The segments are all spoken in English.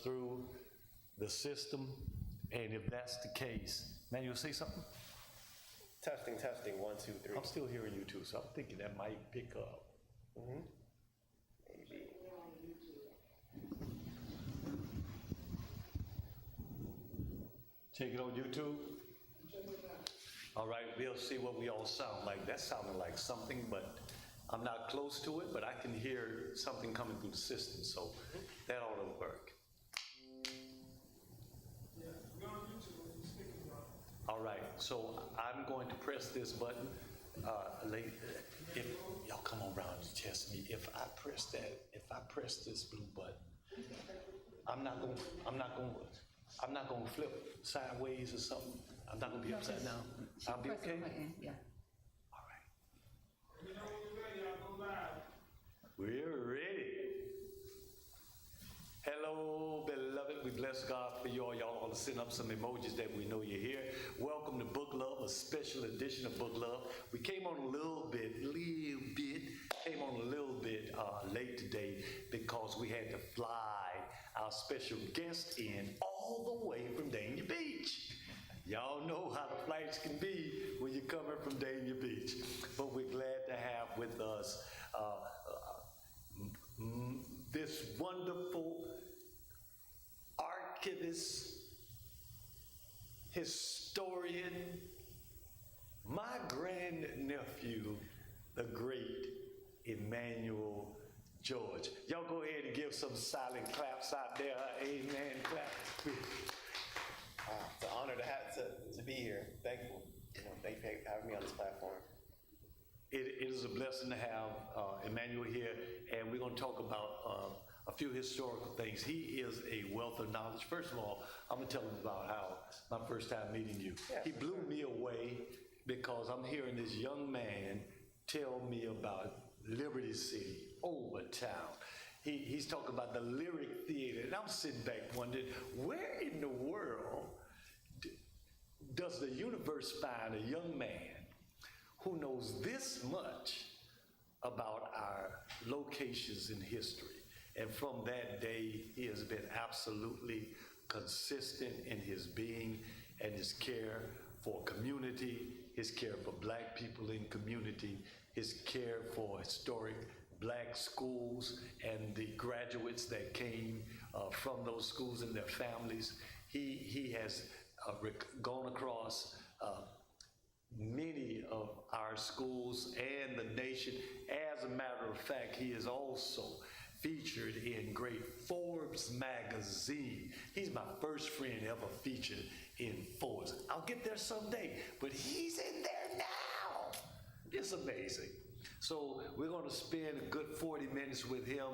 through the system. And if that's the case, man, you'll say something? Testing, testing, 1, 2, 3. I'm still hearing you too, so I'm thinking that might pick up. Maybe. Check it on YouTube. All right, we'll see what we all sound like. That sounded like something, but I'm not close to it, but I can hear something coming through the system, so that ought to work. All right, so I'm going to press this button. If y'all come around and test me, if I press this blue button, I'm not gonna flip sideways or something. I'm not gonna be upside down. I'll be okay. Yeah. All right. We're ready. Hello, beloved. We bless God for you all. Y'all want to send up some emojis that we know you're here. Welcome to Book Love, a special edition of Book Love. We came on a little bit late today because we had to fly our special guest in all the way from Dania Beach. Y'all know how the flights can be when you're coming from Dania Beach. But we're glad to have with us this wonderful archivist, historian, my grandnephew, the great Emmanuel George. Y'all go ahead and give some silent claps out there. Amen. Clap. It's an honor to be here. Thankful. Thank you for having me on this platform. It is a blessing to have Emmanuel here, and we're going to talk about a few historical things. He is a wealth of knowledge. First of all, I'm going to tell him about how my first time meeting you. Yeah, he blew me away because I'm hearing this young man tell me about Liberty City, Overtown. He's talking about the Lyric Theater, and I'm sitting back wondering, where in the world does the universe find a young man who knows this much about our locations in history? And from that day, he has been absolutely consistent in his being and his care for community, his care for black people in community, his care for historic black schools and the graduates that came from those schools and their families. He has gone across many of our schools and the nation. As a matter of fact, he is also featured in great Forbes magazine. He's my first friend ever featured in Forbes. I'll get there someday, but he's in there now. It's amazing. So we're going to spend a good 40 minutes with him.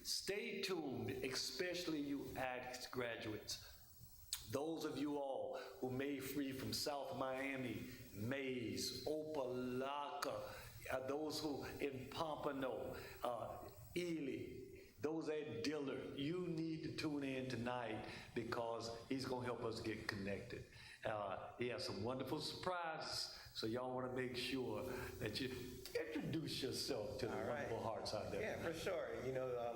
Stay tuned, especially you ACTS graduates. Those of you all who may free from South Miami, Mays, Opelika, those who in Pompano, Ely, those at Dillard, you need to tune in tonight because he's going to help us get connected. He has some wonderful surprises, so y'all want to make sure that you introduce yourself to the wonderful hearts out there. Yeah, for sure.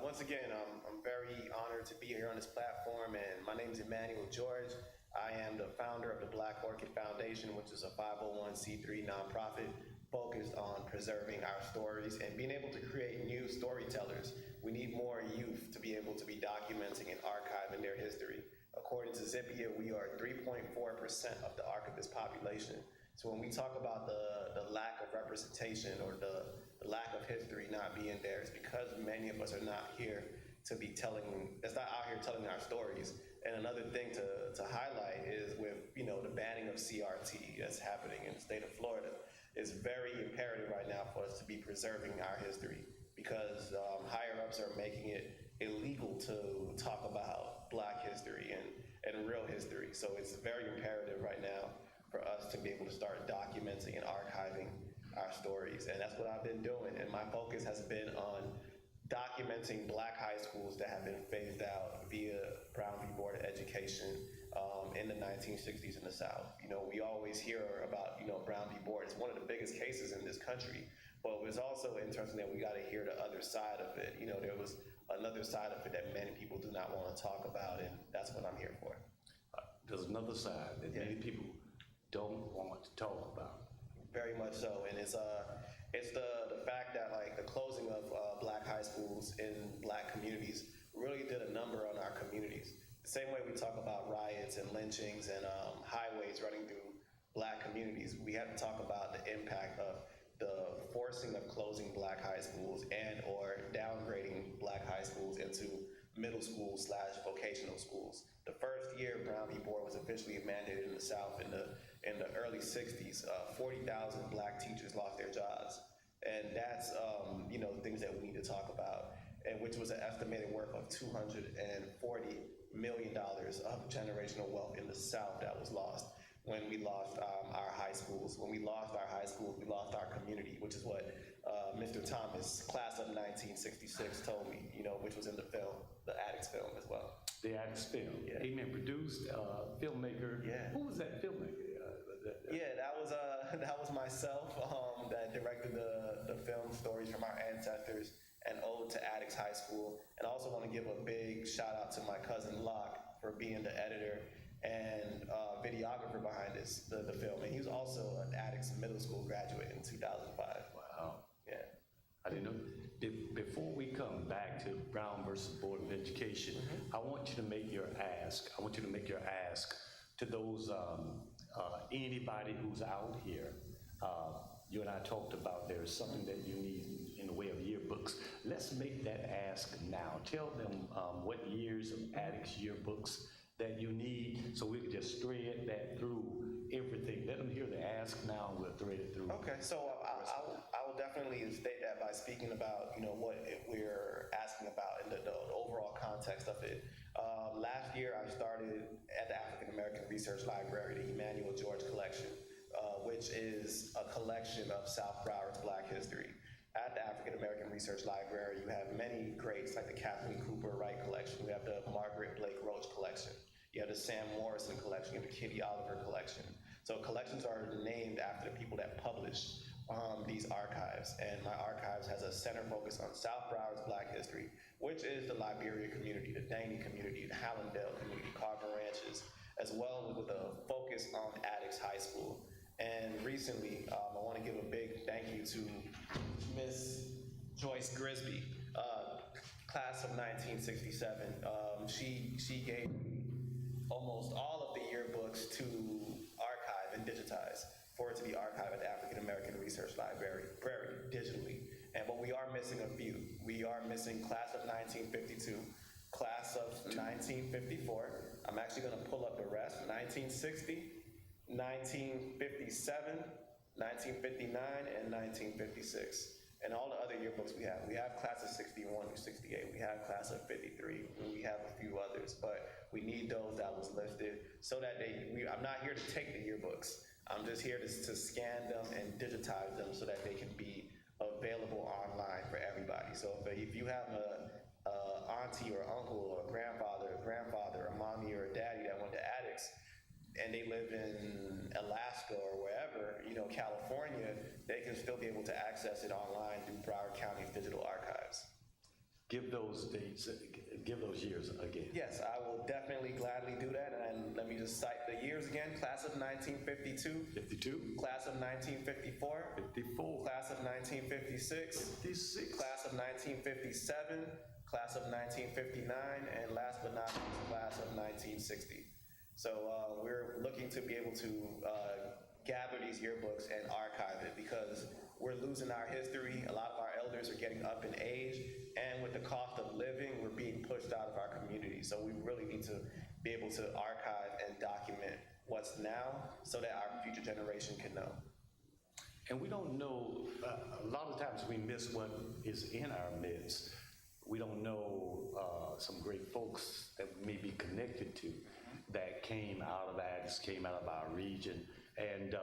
Once again, I'm very honored to be here on this platform, and my name is Emmanuel George. I am the founder of the Black Orchid Foundation, which is a 501c3 nonprofit focused on preserving our stories and being able to create new storytellers. We need more youth to be able to be documenting and archiving their history. According to Zippia, we are 3.4% of the archivist population. So when we talk about the lack of representation or the lack of history not being there, it's because many of us are not here to be that's not out here telling our stories. And another thing to highlight is with, the banning of CRT that's happening in the state of Florida, it's very imperative right now for us to be preserving our history because higher ups are making it illegal to talk about Black history and real history. So it's very imperative right now for us to be able to start documenting and archiving our stories. And that's what I've been doing. And my focus has been on documenting Black high schools that have been phased out via Brown v. Board of Education in the 1960s in the South. We always hear about, Brown v. Board. It's one of the biggest cases in this country, but it was also interesting that we got to hear the other side of it. There was another side of it that many people do not want to talk about, and there's another side that many people don't want to talk about. Very much so, and it's the fact that like the closing of black high schools in black communities really did a number on our communities. The same way we talk about riots and lynchings and highways running through black communities, we have to talk about the impact of the forcing of closing black high schools and or downgrading black high schools into middle school / vocational schools. The first year Brown v. Board was officially mandated in the South in the early 60s, 40,000 black teachers lost their jobs. And that's, things that we need to talk about, and which was an estimated worth of $240 million of generational wealth in the South that was lost when we lost our high schools. When we lost our high schools, we lost our community, which is what Mr. Thomas, class of 1966, told me, which was in the film, the Addicts film as well. The Addicts film. Yeah. Amen. Produced, filmmaker. Yeah. Who was that filmmaker? Yeah, that was myself that directed the film Stories from Our Ancestors, an ode to Addicts High School. And I also want to give a big shout out to my cousin Locke for being the editor and videographer behind the film. And he was also an Addicts Middle School graduate in 2005. Wow. Yeah. I didn't know. Before we come back to Brown versus Board of Education, I want you to make your ask. I want you to make your ask to those, anybody who's out here. You and I talked about there's something that you need in the way of yearbooks. Let's make that ask now. Tell them what years of Addicts yearbooks that you need, so we can just thread that through everything. Let them hear the ask now, and we'll thread it through. Okay, so I will definitely state that by speaking about what we're asking about and the overall context of it. Last year, I started at the African American Research Library, the Emanuel George Collection, which is a collection of South Broward's Black history. At the African American Research Library, you have many greats like the Kathleen Cooper Wright Collection. We have the Margaret Blake Roach Collection. You have the Sam Morrison Collection. You have the Kitty Oliver Collection. So collections are named after the people that published these archives. And my archives has a center focus on South Broward's Black history, which is the Liberia community, the Daney community, the Hallandale community, Carver Ranches, as well as with a focus on Addicts High School. And recently, I want to give a big thank you to Miss Joyce Grisby, class of 1967. She gave me almost all of the yearbooks to archive and digitize for it to be archived at the African American Research Library digitally. But we are missing a few. We are missing class of 1952, class of 1954. I'm actually going to pull up the rest. 1960, 1957, 1959, and 1956. And all the other yearbooks we have. We have class of 61 through 68. We have class of 53. And we have a few others, but we need those that was listed so that I'm not here to take the yearbooks. I'm just here to scan them and digitize them so that they can be available online for everybody. So if you have a auntie or uncle or a grandfather, a mommy or a daddy that went to Addicts, and they live in Alaska or wherever, California, they can still be able to access it online through Broward County's digital archives. Give those dates, give those years again. Yes, I will definitely gladly do that. And let me just cite the years again. Class of 1952. 52. Class of 1954. 54. Class of 1956. 56. Class of 1957. Class of 1959. And last but not least, class of 1960. So we're looking to be able to gather these yearbooks and archive it because we're losing our history. A lot of our elders are getting up in age, and with the cost of living, we're being pushed out of our community. So we really need to be able to archive and document what's now so that our future generation can know. And we don't know, a lot of times we miss what is in our midst. We don't know some great folks that we may be connected to that came out of Addicts, came out of our region. And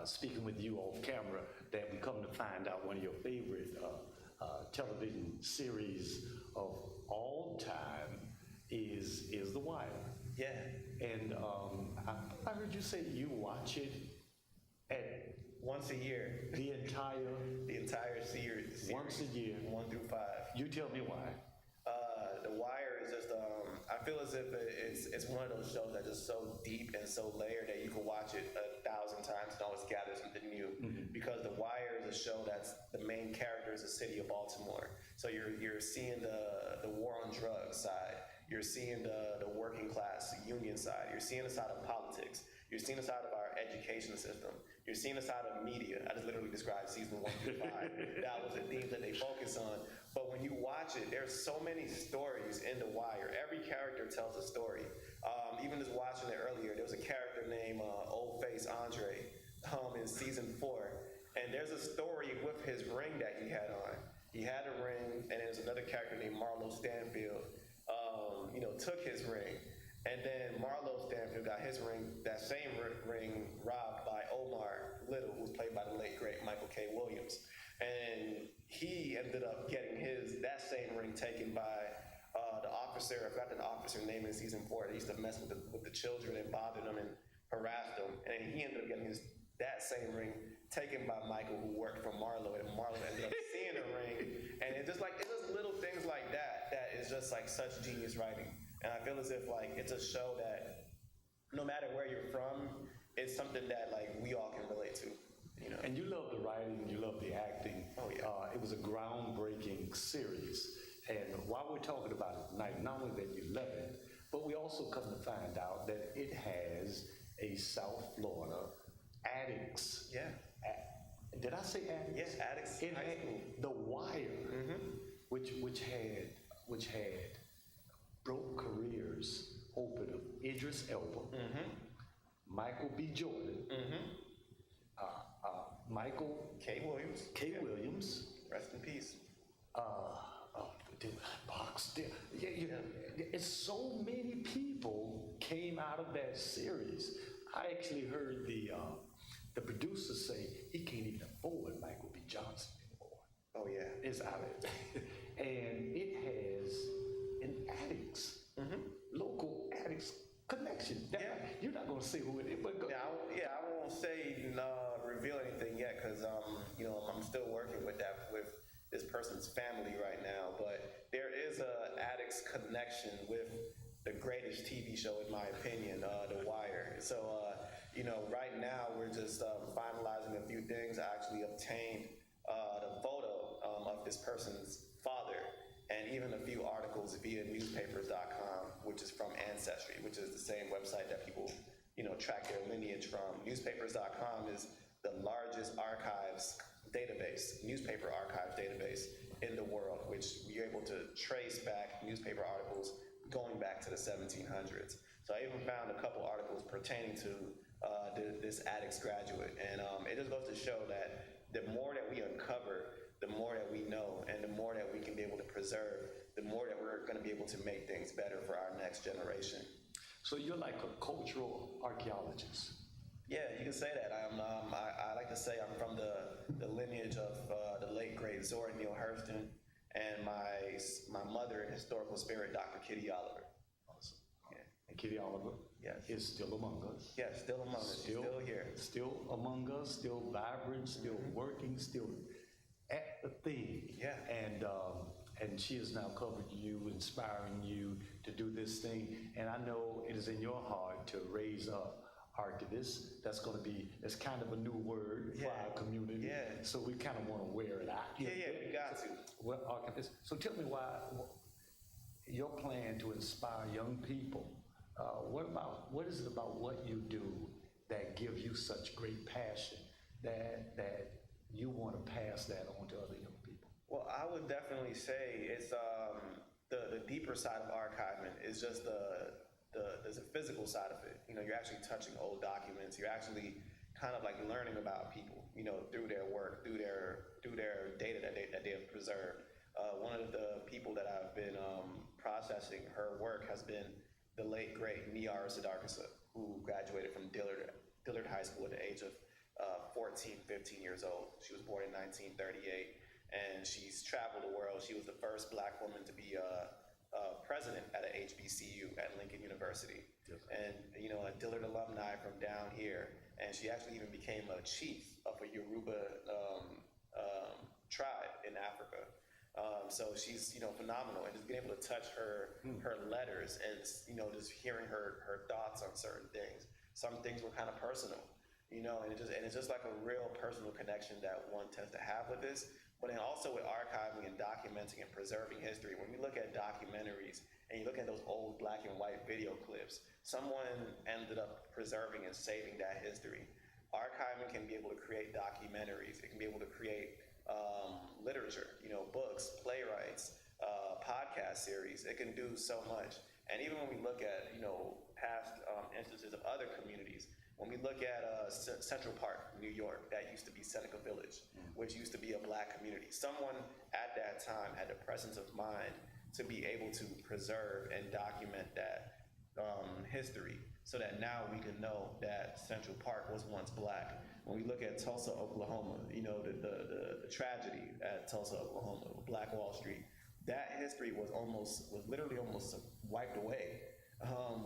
speaking with you off camera, that we come to find out one of your favorite television series of all time is The Wire. Yeah. And I heard you say you watch it at once a year. the entire series. Once a year. 1 through 5. You tell me why. The Wire is just I feel as if it's one of those shows that's just so deep and so layered that you can watch it 1,000 times and always gather something new. Because The Wire is a show that's the main character is the city of Baltimore. So you're seeing the war on drugs side. You're seeing the working class, the union side. You're seeing the side of politics. You're seeing the side of our education system. You're seeing the side of media. I just literally described season 1 through 5. That was the themes that they focus on. But when you watch it, there's so many stories in The Wire. Every character tells a story. Even just watching it earlier, there was a character named Old Face Andre in season 4. And there's a story with his ring that he had on. He had a ring, and there's another character named Marlo Stanfield, took his ring. And then Marlo Stanfield got his ring, that same ring, robbed by Omar Little, who was played by the late, great Michael K. Williams. And he ended up getting that same ring taken by the officer. I forgot the officer's name in season 4. They used to mess with the children and bother them and harass them. And he ended up getting that same ring taken by Michael, who worked for Marlo. And Marlo ended up seeing the ring. And it's just little things like that is just like such genius writing. And I feel as if it's a show that no matter where you're from, it's something that we all can relate to. And you love the writing, you love the acting. Oh, yeah. It was a groundbreaking series. And while we're talking about it tonight, not only that you love it, but we also come to find out that it has a South Florida addicts. Yeah. Did I say addicts? Yes, addicts. It High had school. The Wire, which had broke careers open of Idris Elba, Michael B. Jordan, Michael K. Williams. K. Williams, Rest in peace. Boxdale. It's so many people came out of that series. I actually heard the producer say he can't even afford Michael B. Johnson anymore. Oh yeah. It's out of it. And it has an addicts, local addicts connection. You're not going to say who it is, but go. I won't say reveal anything yet because I'm still working with this person's family right now. But there is a addicts connection with the greatest TV show, in my opinion, The Wire. So right now we're just finalizing a few things. I actually obtained the photo of this person's father, and even a few articles via newspapers.com, which is from Ancestry, which is the same website that people, track their lineage from. Newspapers.com is the largest newspaper archives database in the world, which you're able to trace back newspaper articles going back to the 1700s. So I even found a couple articles pertaining to this addicts graduate. And it just goes to show that the more that we uncover, the more that we know, and the more that we can be able to preserve, the more that we're going to be able to make things better for our next generation. So you're like a cultural archaeologist. Yeah, you can say that. I like to say I'm from the lineage of the late great Zora Neale Hurston, and my mother in historical spirit, Dr. Kitty Oliver. Awesome. Yeah. And Kitty Oliver is still among us. Yes, still among us. She's still here. Still among us, still vibrant, still working, still at the thing. Yeah. And she has now covered you, inspiring you to do this thing. And I know it is in your heart to raise up archivists. It's kind of a new word for our community. Yeah. So we kind of want to wear it out. Yeah, we got to. Well, archivists. So tell me why your plan to inspire young people. What is it about what you do that gives you such great passion that you want to pass that on to other young people? Well, I would definitely say it's the deeper side of archiving is just there's a physical side of it. You're actually touching old documents. You're actually kind of learning about people, through their work, through their data that they have preserved. One of the people that I've been processing her work has been the late great Niara Siddhartha, who graduated from Dillard High School at the age of 14, 15 years old. She was born in 1938, and she's traveled the world. She was the first Black woman to be president at a HBCU at Lincoln University. Yes. And, a Dillard alumni from down here. And she actually even became a chief of a Yoruba tribe in Africa. So she's, phenomenal, and just being able to touch her letters and, just hearing her thoughts on certain things. Some things were kind of personal, and it's just like a real personal connection that one tends to have with this. But then also with archiving and documenting and preserving history, when we look at documentaries and you look at those old black and white video clips, someone ended up preserving and saving that history. Archiving can be able to create documentaries. It can be able to create literature, books, playwrights, podcast series. It can do so much. And even when we look at, past instances of other communities, when we look at Central Park, New York, that used to be Seneca Village, which used to be a black community. Someone at that time had the presence of mind to be able to preserve and document that history, so that now we can know that Central Park was once black. When we look at Tulsa, Oklahoma, the tragedy at Tulsa, Oklahoma, Black Wall Street, that history was literally almost wiped away.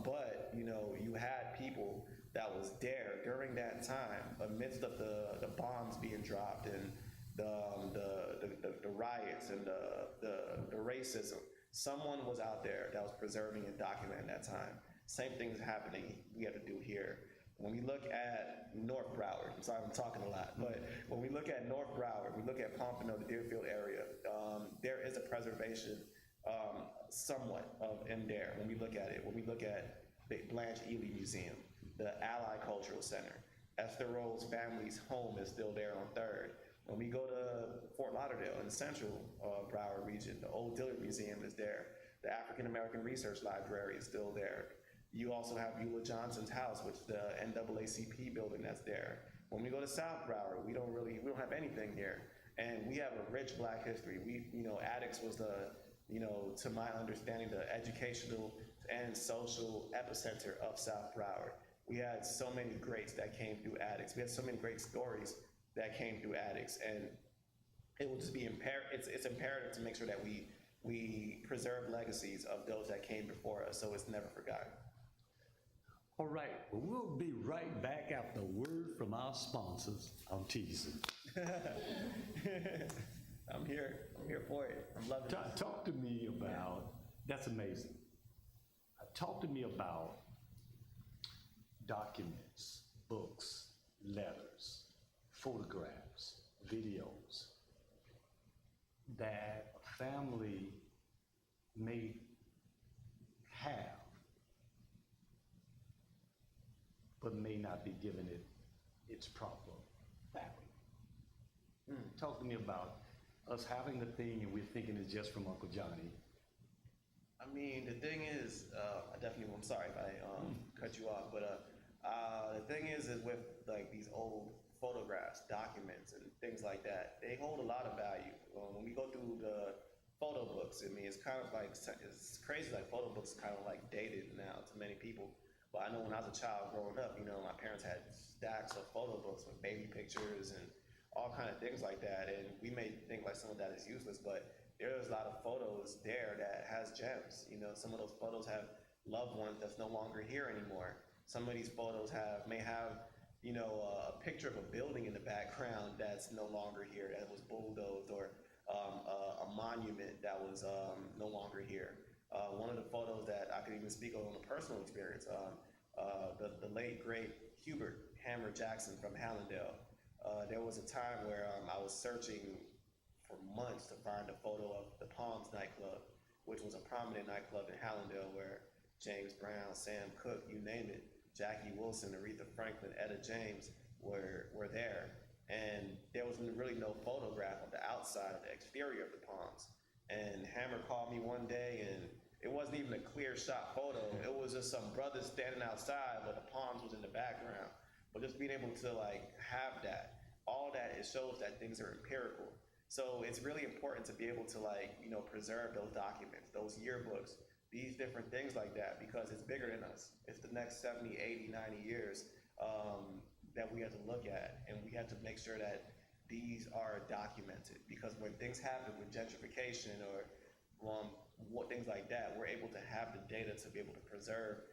But you had people that was there during that time, amidst of the bombs being dropped and the riots and the racism. Someone was out there that was preserving and documenting that time. Same thing is happening. We have to do here. When we look at North Broward, I'm sorry I'm talking a lot, but when we look at North Broward, we look at Pompano, the Deerfield area, there is a preservation somewhat in there when we look at it. When we look at the Blanche Ely Museum, the Ally Cultural Center, Esther Rhodes' family's home is still there on 3rd. When we go to Fort Lauderdale in the central Broward region, the Old Dillard Museum is there. The African American Research Library is still there. You also have Beulah Johnson's house, which is the NAACP building that's there. When we go to South Broward, we don't have anything here. And we have a rich black history. Attucks was to my understanding, the educational and social epicenter of South Broward. We had so many greats that came through Attucks. We had so many great stories that came through Attucks, and it will just be it's imperative to make sure that we preserve legacies of those that came before us, so it's never forgotten. All right, well, we'll be right back after a word from our sponsors. I'm teasing. I'm here for it. I'm loving it. Talk to me about, that's amazing. Talk to me about documents, books, letters, photographs, videos that a family may have, but may not be given it its proper value. Talk to me about us having the thing and we're thinking it's just from Uncle Johnny. I mean, the thing is, I'm sorry if I cut you off, but the thing is with like these old photographs, documents, and things like that, they hold a lot of value. When we go through the photo books, I mean, it's kind of like, it's crazy, like photo books kind of like dated now to many people. But I know when I was a child growing up, my parents had stacks of photo books with baby pictures and all kind of things like that. And we may think like some of that is useless, but there's a lot of photos there that has gems. Some of those photos have loved ones that's no longer here anymore. Some of these photos may have, a picture of a building in the background that's no longer here, that was bulldozed, or a monument that was no longer here. One of the photos that I could even speak on a personal experience, the late, great Hubert Hammer Jackson from Hallandale. There was a time where I was searching for months to find a photo of the Palms nightclub, which was a prominent nightclub in Hallandale where James Brown, Sam Cooke, you name it, Jackie Wilson, Aretha Franklin, Etta James were there. And there was really no photograph of the outside, of the exterior of the Palms. And Hammer called me one day, and it wasn't even a clear shot photo. It was just some brothers standing outside, but the Palms was in the background. But just being able to have that, all that, it shows that things are empirical. So it's really important to be able to preserve those documents, those yearbooks, these different things like that, because it's bigger than us. It's the next 70, 80, 90 years that we have to look at, and we have to make sure that these are documented, because when things happen with gentrification or things like that, we're able to have the data to be able to preserve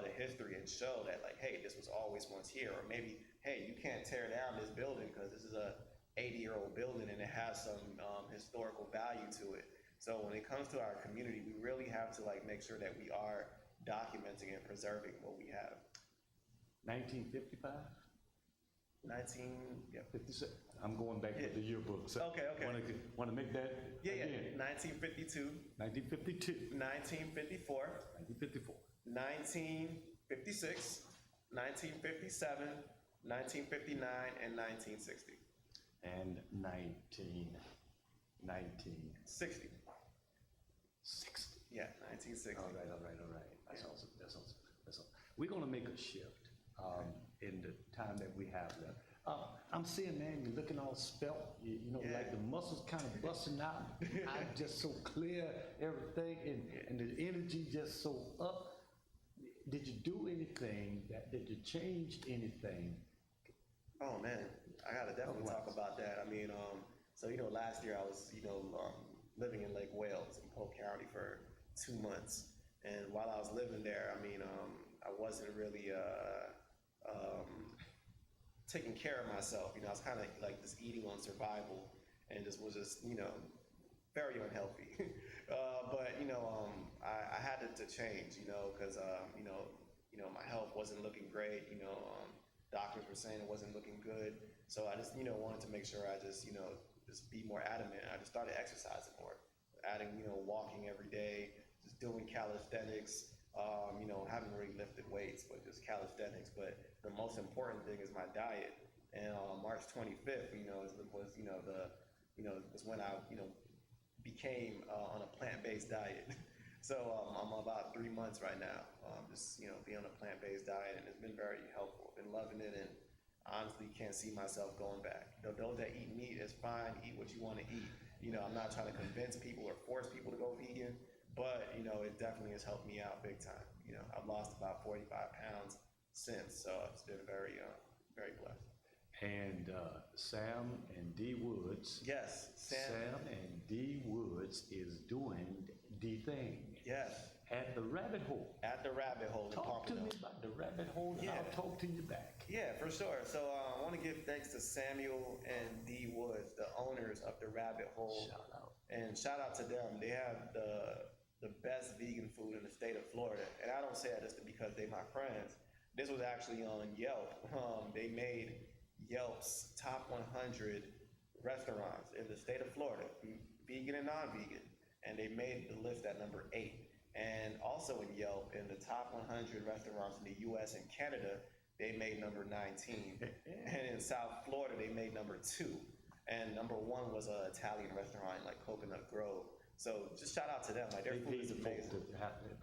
the history and show that hey, this was always once here, or maybe, hey, you can't tear down this building because this is a 80-year-old building, and it has some historical value to it. So when it comes to our community, we really have to like make sure that we are documenting and preserving what we have. 1955? 56. I'm going back to the yearbook. So Okay. Want to make that Yeah, again? 1952, 1952, 1954, 1954, 1956, 1957, 1959, and 1960. and 1960. 60. Yeah, 1960. All right. That's awesome. We're gonna make a shift in the time that we have left. I'm seeing, man, you're looking all svelte, you know, like the muscles kind of busting out. I'm just so clear, everything, and the energy just so up. Did you do anything did you change anything? Oh man, I gotta definitely talk about that. I mean, so last year I was, living in Lake Wales in Polk County for 2 months, and while I was living there, I mean, I wasn't really taking care of myself. I was kind of like just eating on survival, and was very unhealthy. But I had to change, because my health wasn't looking great. Doctors were saying it wasn't looking good. So I just, wanted to make sure I just be more adamant. I just started exercising more, adding, walking every day, just doing calisthenics. Haven't really lifted weights, but just calisthenics. But the most important thing is my diet. And March 25th, was when I, became on a plant-based diet. So I'm about 3 months right now, just being on a plant-based diet, and it's been very helpful. Been loving it, and honestly can't see myself going back. Those that eat meat is fine. Eat what you want to eat. I'm not trying to convince people or force people to go vegan, but it definitely has helped me out big time. I've lost about 45 pounds since, so it's been very, very blessed. And Sam and D Woods. Yes, Sam and D Woods is doing the thing. Yes. At the Rabbit Hole. At the Rabbit Hole in Talk to Pompano. me about the Rabbit Hole, and I'll talk to you back. Yeah, for sure. So I want to give thanks to Samuel and D Woods, the owners of the Rabbit Hole. Shout out. And shout out to them. They have the best vegan food in the state of Florida. And I don't say that just because they're my friends. This was actually on Yelp. They made Yelp's top 100 restaurants in the state of Florida, vegan and non-vegan. And they made the list at number 8. And also in Yelp, in the top 100 restaurants in the US and Canada, they made number 19. And in South Florida, they made number 2. And number 1 was an Italian restaurant like Coconut Grove. So just shout out to them. Like, their food is amazing.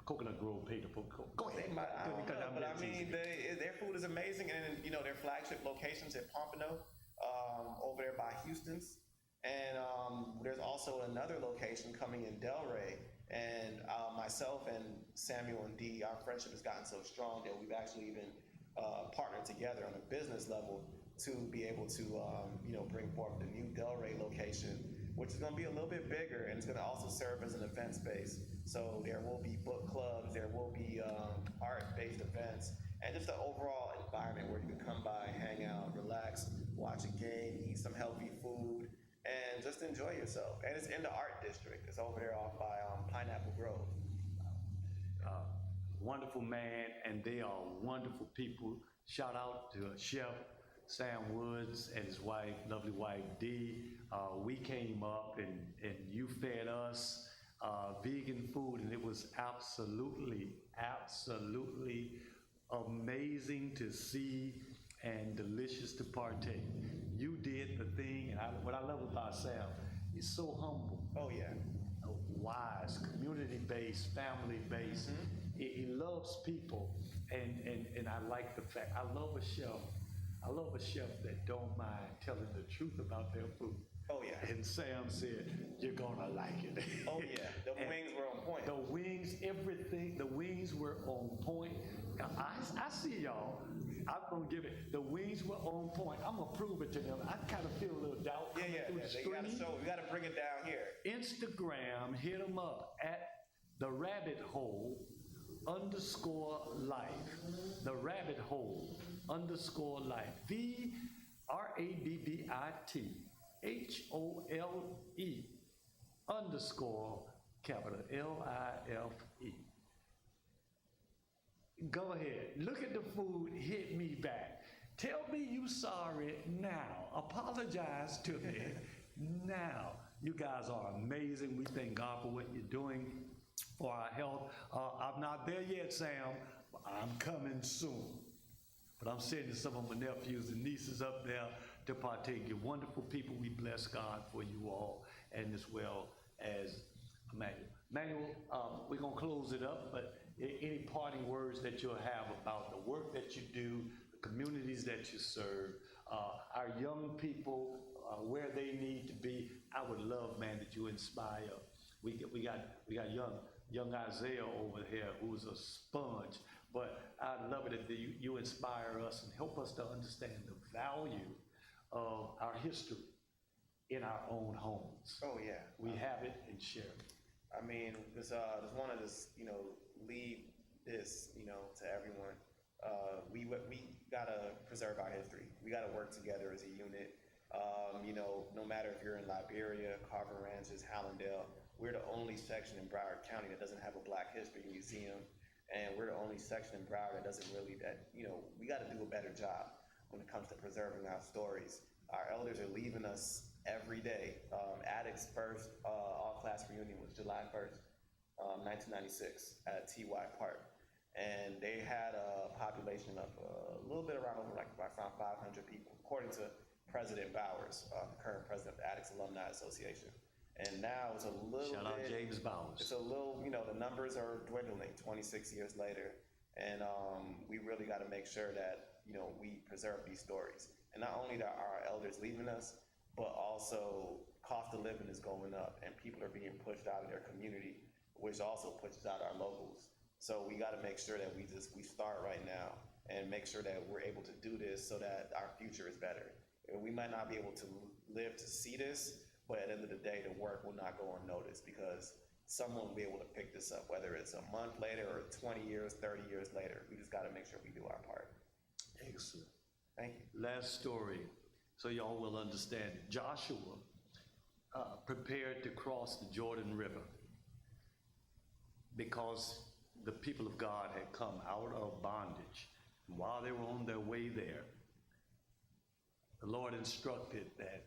Coconut Grove paid the folk. Go ahead. I don't know, but I mean, their food is amazing. And their flagship locations at Pompano, over there by Houston's. And there's also another location coming in Delray. And myself and Samuel and Dee, our friendship has gotten so strong that we've actually even partnered together on a business level to be able to, bring forth the new Delray location, which is going to be a little bit bigger, and it's going to also serve as an event space. So there will be book clubs, there will be art-based events, and just an overall environment where you can come by, hang out, relax, watch a game, eat some healthy food, and just enjoy yourself. And it's in the art district. It's over there off by Pineapple Grove. Wonderful man, and they are wonderful people. Shout out to Chef Sam Woods and his wife, lovely wife Dee. We came up and you fed us vegan food, and it was absolutely amazing to see and delicious to partake. You did the thing, and what I love about Sam, he's so humble. Oh, yeah. Wise, community-based, family-based. He loves people, and I like the fact, I love a chef that don't mind telling the truth about their food. Oh, yeah. And Sam said, you're gonna like it. Oh, yeah. The wings were on point. The wings, everything, the wings were on point. I see y'all. I'm gonna give it. The wings were on point. I'm gonna prove it to them. I kind of feel a little doubt. Yeah. Through the They gotta screen. show. We gotta bring it down here. Instagram, hit them up at the Rabbit Hole _life. The Rabbit Hole _life. VRABBIT HOLE underscore capital LIFE. Go ahead, look at the food, hit me back. Tell me you sorry now. Apologize to me now. You guys are amazing. We thank God for what you're doing for our health. I'm not there yet, Sam, but I'm coming soon. But I'm sending some of my nephews and nieces up there to partake. You're wonderful people. We bless God for you all, and as well as Emmanuel. Emmanuel, we're going to close it up, but any parting words that you'll have about the work that you do, the communities that you serve, our young people, where they need to be. I would love, man, that you inspire. We got young Isaiah over here who's a sponge, but I'd love it if you inspire us and help us to understand the value of our history in our own homes. Oh, yeah. We have it and share it. I mean, just want to just, lead this, to everyone. We gotta preserve our history. We gotta work together as a unit. No matter if you're in Liberia, Carver Ranches, Hallandale, we're the only section in Broward County that doesn't have a Black History Museum, and we're the only section in Broward that doesn't really, we gotta do a better job when it comes to preserving our stories. Our elders are leaving us every day. Addicts' first all-class reunion was July 1st, 1996 at T.Y. Park. And they had a population of a little bit around around 500 people, according to President Bowers, current president of the Addicts Alumni Association. And now it's a little Shout out James Bowers. It's a little, the numbers are dwindling 26 years later. And we really got to make sure that, we preserve these stories. And not only that are our elders leaving us, but also cost of living is going up and people are being pushed out of their community, which also pushes out our locals. So we got to make sure that we start right now and make sure that we're able to do this so that our future is better. And we might not be able to live to see this, but at the end of the day, the work will not go unnoticed because someone will be able to pick this up, whether it's a month later or 20 years, 30 years later. We just got to make sure we do our part. Excellent. Thank you. Last story, so y'all will understand. Joshua prepared to cross the Jordan River because the people of God had come out of bondage. And while they were on their way there, the Lord instructed that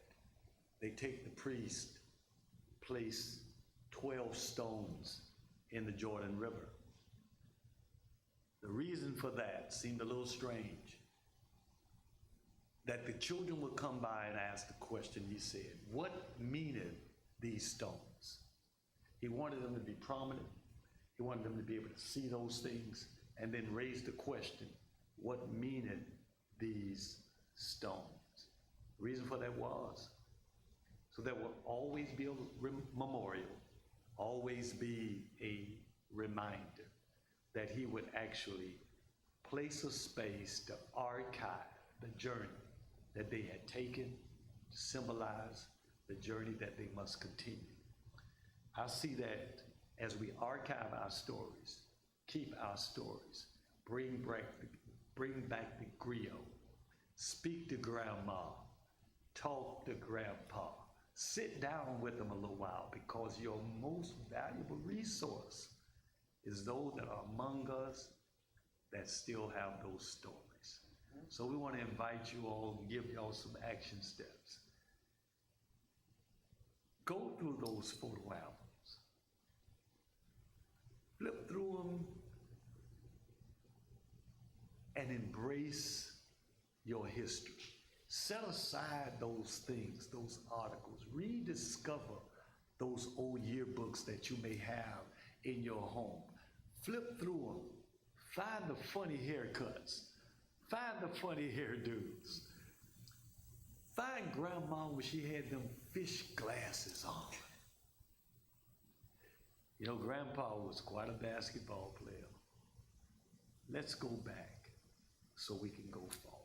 they take the priest, place 12 stones in the Jordan River. The reason for that seemed a little strange. That the children would come by and ask the question, he said, what meaneth these stones? He wanted them to be prominent. He wanted them to be able to see those things and then raise the question, what meaneth these stones? The reason for that was so there will always be a memorial, always be a reminder that he would actually place a space to archive the journey that they had taken to symbolize the journey that they must continue. I see that as we archive our stories, keep our stories, bring back the griot, speak to grandma, talk to grandpa, sit down with them a little while because your most valuable resource is those that are among us that still have those stories. So we want to invite you all and give y'all some action steps. Go through those photo albums. Flip through them and embrace your history. Set aside those things, those articles. Rediscover those old yearbooks that you may have in your home. Flip through them. Find the funny haircuts. Find the funny hairdos. Find grandma when she had them fish glasses on. You know, grandpa was quite a basketball player. Let's go back so we can go forward.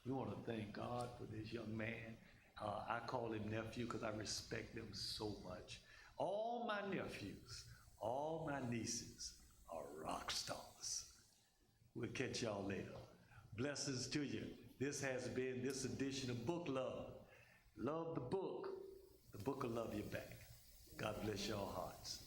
We want to thank God for this young man. I call him nephew because I respect them so much. All my nephews, all my nieces are rock stars. We'll catch y'all later. Blessings to you. This has been this edition of Book Love. Love the book will love you back. God bless your hearts.